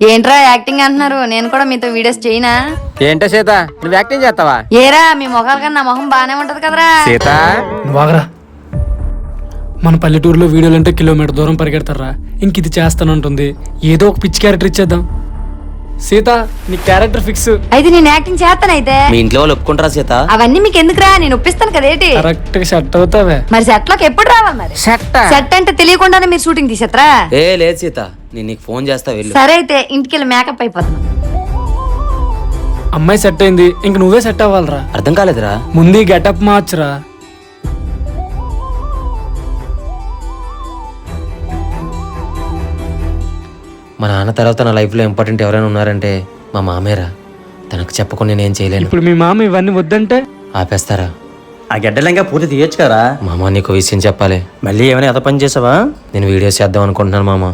ఏంట్రా యాక్టింగ్ అంటున్నారు? నేను కూడా మీతో వీడియోస్ చేయనా? ఏంటో సీత, నువ్వు యాక్టింగ్ చేస్తావా? ఏరా మీ మొఖాల కన్నా నా మొహం బానే ఉంటది కదరా. సీత వాగరా. మన పల్లెటూరులో వీడియోలు అంటే కిలోమీటర్ దూరం పరిగెడతారా, ఇంక ఇది చేస్తానంటుంది. ఏదో ఒక పిచ్చి క్యారెక్టర్ ఇచ్చేద్దాం. సీత, నీ క్యారెక్టర్ ఫిక్స్. అయితే నేను యాక్టింగ్ చేస్తానైతే. మీ ఇంట్లో వాళ్ళు ఒప్పుకుంటారా సీత? అవన్నీ మీకు ఎందుకురా, నేను ఒప్పిస్తాను కదేటి. కరెక్ట్ గా సెట్ అవుతావే. మరి సెట్ లోకి ఎప్పుడు రావాలి? మరి సెట్ అంటే తెలియకుండానే మీరు షూటింగ్ తీసేత్రా? లేదు సీత, నేను నీకు ఫోన్ చేస్తా వెళ్ళు. సరే అయితే ఇంటికెళ్ళి మేకప్ అయిపోతాను. అమ్మాయి సెట్ అయింది, ఇంక నువ్వే సెట్ అవ్వాలరా. అర్థం కాలేదురా. ముందు గెటప్ మార్చురా. మా నాన్న తర్వాత నా లైఫ్ లో ఇంపార్టెంట్ ఎవరైనా ఉన్నారంటే మా మామేరా. తనకు చెప్పకుండా నేనేం చేయలేను. ఇప్పుడు మీ మామ ఇవన్నీ వద్దంటే ఆపేస్తారా? ఆ గడ్డలంగా పూర్తి తీయొచ్చు కదా. మామ నీకు విషయం చెప్పాలి. మళ్ళీ ఏమైనా ఎద పని చేసావా? నేను వీడియోస్ చేద్దాం అనుకుంటున్నాను మామ.